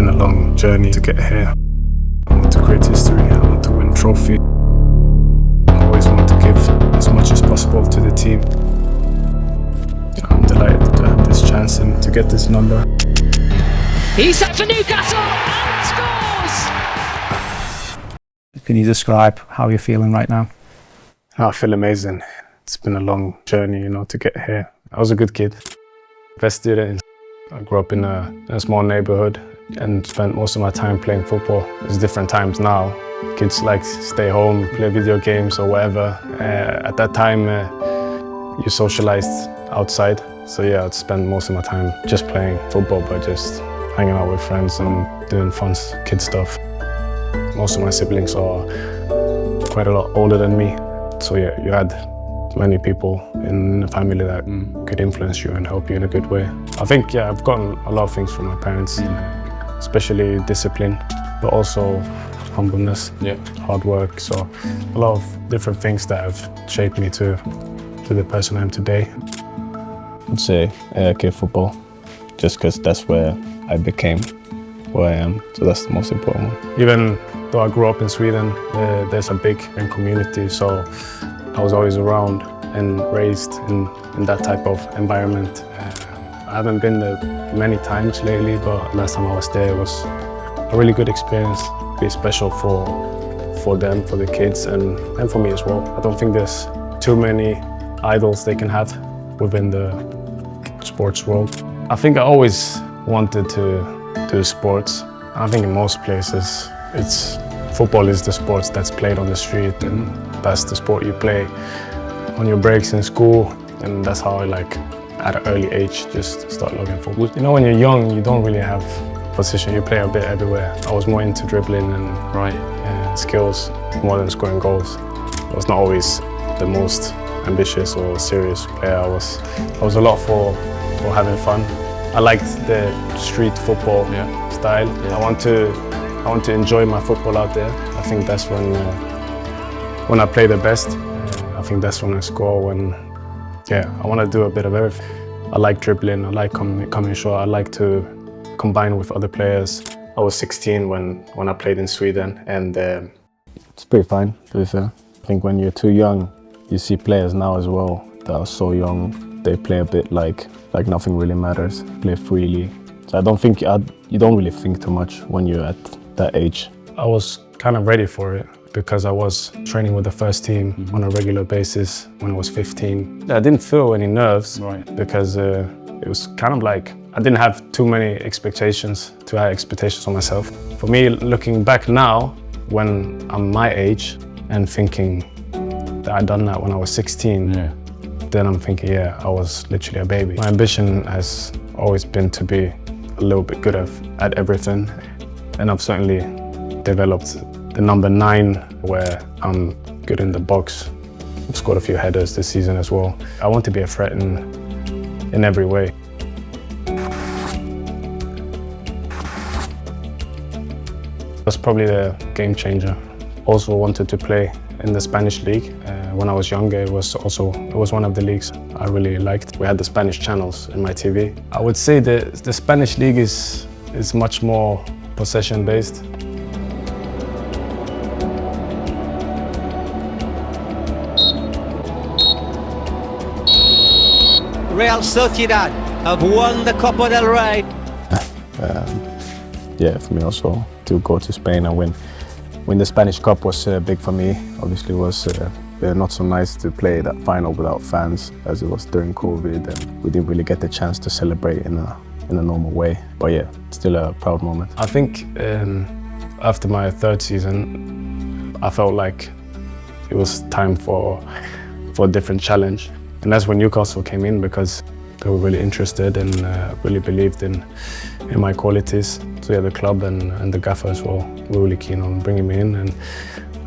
been a long journey to get here. I want to create history, I want to win trophy. I always want to give as much as possible to the team. I'm delighted to have this chance and to get this number. Isak for Newcastle and scores! Can you describe how you're feeling right now? I feel amazing. It's been a long journey, to get here. I was a good kid, best student. I grew up in a small neighborhood and spent most of my time playing football. There's different times now. Kids like to stay home, play video games or whatever. At that time, you socialized outside. So yeah, I'd spend most of my time just playing football, but just hanging out with friends and doing fun kid stuff. Most of my siblings are quite a lot older than me. So yeah, you had many people in the family that could influence you and help you in a good way. I think, yeah, I've gotten a lot of things from my parents, especially discipline, but also humbleness, hard work. So a lot of different things that have shaped me to the person I am today. I'd say kid football, just because that's where I became where I am. So that's the most important one. Even though I grew up in Sweden, there's a big community, so I was always around and raised in that type of environment. I haven't been there many times lately, but last time I was there, it was a really good experience. Be special for them, for the kids, and for me as well. I don't think there's too many idols they can have within the sports world. I think I always wanted to do sports. I think in most places, football is the sport that's played on the street, and that's the sport you play on your breaks in school. And that's how I, at an early age, just start loving football. When you're young, you don't really have position. You play a bit everywhere. I was more into dribbling and skills more than scoring goals. I was not always the most ambitious or serious player. I was a lot for having fun. I liked the street football style. I want to enjoy my football out there. I think that's when I play the best. I think that's when I score. I want to do a bit of everything. I like dribbling. I like coming short. I like to combine with other players. I was 16 when I played in Sweden, and it's pretty fine, to be fair. I think when you're too young, you see players now as well that are so young. They play a bit like nothing really matters, play freely. So I don't think you don't really think too much when you're at that age. I was kind of ready for it because I was training with the first team on a regular basis when I was 15. I didn't feel any nerves because it was kind of like I didn't have too many expectations, too high expectations on myself. For me, looking back now, when I'm my age and thinking that I'd done that when I was 16, then I'm thinking, I was literally a baby. My ambition has always been to be a little bit good at everything. And I've certainly developed the number 9 where I'm good in the box. I've scored a few headers this season as well. I want to be a threat in every way. That's probably the game changer. Also wanted to play in the Spanish league. When I was younger, it was one of the leagues I really liked. We had the Spanish channels in my TV. I would say the Spanish league is much more possession-based. Real Sociedad have won the Copa del Rey. For me also, to go to Spain and win the Spanish Cup was big for me. Obviously, it was not so nice to play that final without fans, as it was during COVID, and we didn't really get the chance to celebrate in a normal way. But still a proud moment. I think after my 3rd season, I felt like it was time for a different challenge. And that's when Newcastle came in, because they were really interested and really believed in my qualities. So the club and the gaffer as well were really keen on bringing me in. And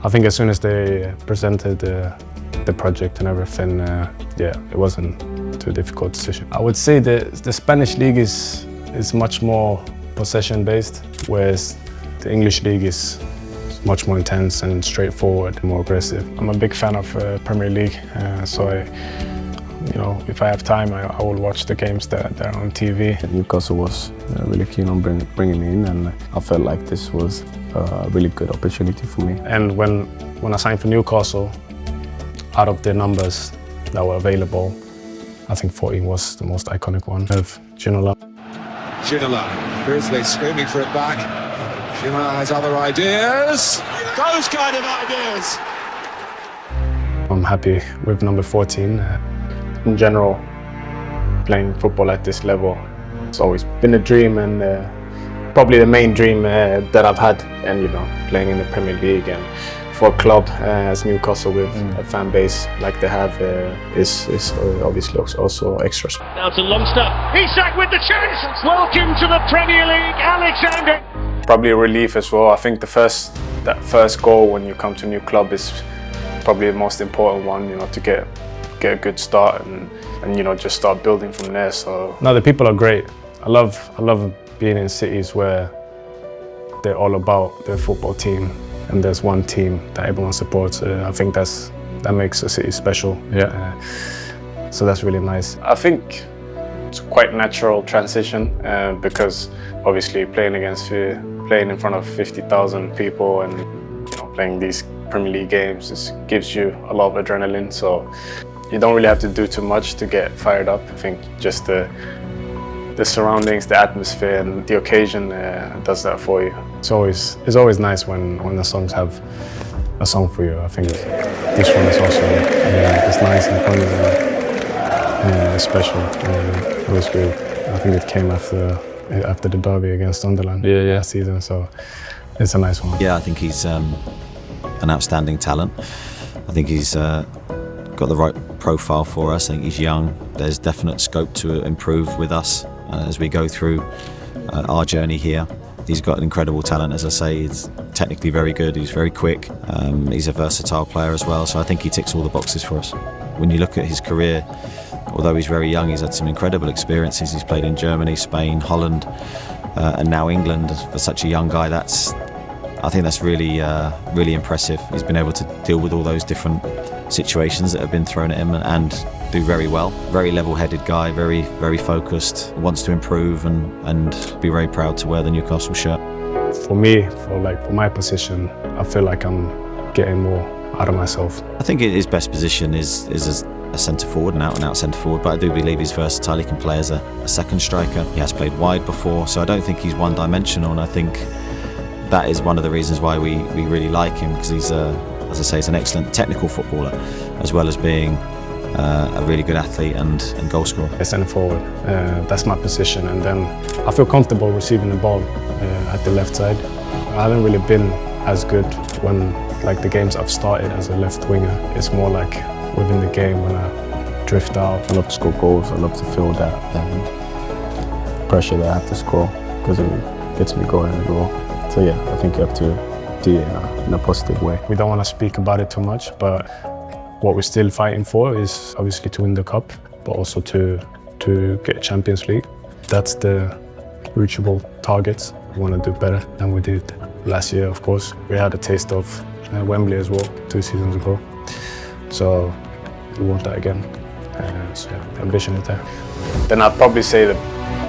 I think as soon as they presented the project and everything, it wasn't too difficult decision. I would say the Spanish league is much more possession-based, whereas the English league is much more intense and straightforward, more aggressive. I'm a big fan of Premier League, so you know, if I have time, I will watch the games that are on TV. Newcastle was really keen on bringing me in, and I felt like this was a really good opportunity for me. And when I signed for Newcastle, out of the numbers that were available, I think 14 was the most iconic one. Of Ginola. Grizzly screaming for it back. Ginola has other ideas. Those kind of ideas. I'm happy with number 14. In general, playing football at this level, it's always been a dream, and probably the main dream that I've had. And you know, playing in the Premier League and for a club as Newcastle with a fan base like they have is obviously also extra special. Now to Longstaff. Isak with the chance. Welcome to the Premier League, Alexander. Probably a relief as well. I think that first goal when you come to a new club is probably the most important one. You know, to get a good start and you know, just start building from there. So no, the people are great. I love being in cities where they're all about their football team, and there's one team that everyone supports. I think that makes a city special. Yeah. So that's really nice. I think it's quite natural transition because obviously playing in front of 50,000 people and you know, playing these Premier League games gives you a lot of adrenaline. So you don't really have to do too much to get fired up. I think just the surroundings, the atmosphere, and the occasion does that for you. It's always nice when the songs have a song for you. I think this one is also it's nice and funny and special. It was good. I think it came after the derby against Sunderland last season, so it's a nice one. Yeah, I think he's an outstanding talent. I think he's got the right profile for us. I think he's young. There's definite scope to improve with us as we go through our journey here. He's got an incredible talent, as I say. He's technically very good, he's very quick, he's a versatile player as well, so I think he ticks all the boxes for us. When you look at his career, although he's very young, he's had some incredible experiences. He's played in Germany, Spain, Holland, and now England. For such a young guy, I think that's really impressive. He's been able to deal with all those different situations that have been thrown at him and do very well. Very level-headed guy, very, very focused, wants to improve and be very proud to wear the Newcastle shirt. For me, for my position, I feel like I'm getting more out of myself. I think his best position is as a centre-forward, an out-and-out centre-forward, but I do believe he's versatile. He can play as a second striker. He has played wide before, so I don't think he's one-dimensional, and I think that is one of the reasons why we really like him, because he's, as I say, he's an excellent technical footballer, as well as being a really good athlete and goal scorer. Centre forward, that's my position, and then I feel comfortable receiving the ball at the left side. I haven't really been as good when, like, the games I've started as a left winger. It's more like within the game when I drift out. I love to score goals. I love to feel that pressure that I have to score, because it gets me going as well. So yeah, I think you have to do it in a positive way. We don't want to speak about it too much, but what we're still fighting for is obviously to win the cup, but also to get Champions League. That's the reachable targets. We want to do better than we did last year, of course. We had a taste of Wembley as well 2 seasons ago, so we want that again. So yeah, the ambition is there. Then I'd probably say that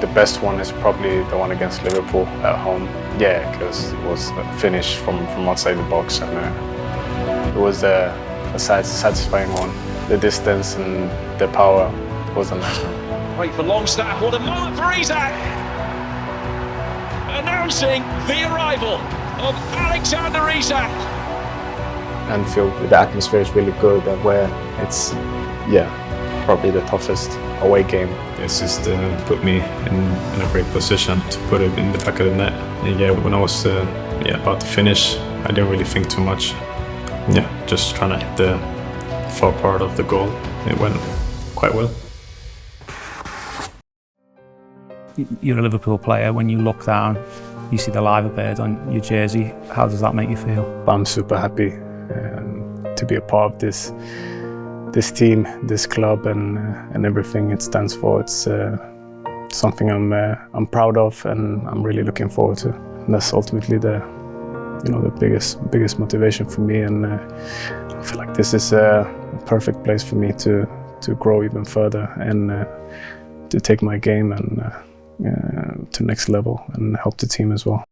the best one is probably the one against Liverpool at home. Yeah, because it was a finish from outside the box, and it was a satisfying one. The distance and the power was a nice one. Wait for Longstaff, what a moment for Isak! Announcing the arrival of Alexander Isak. Anfield, the atmosphere is really good, and where it's, probably the toughest away game. It's just put me in a great position to put it in the back of the net. And yeah, when I was about to finish, I didn't really think too much. Yeah, just trying to hit the far part of the goal. It went quite well. You're a Liverpool player. When you look down, you see the Liver Bird on your jersey. How does that make you feel? I'm super happy to be a part of this team, this club, and everything it stands for. It's something I'm proud of, and I'm really looking forward to. And that's ultimately the biggest motivation for me, and I feel like this is a perfect place for me to to grow even further and to take my game and to next level and help the team as well.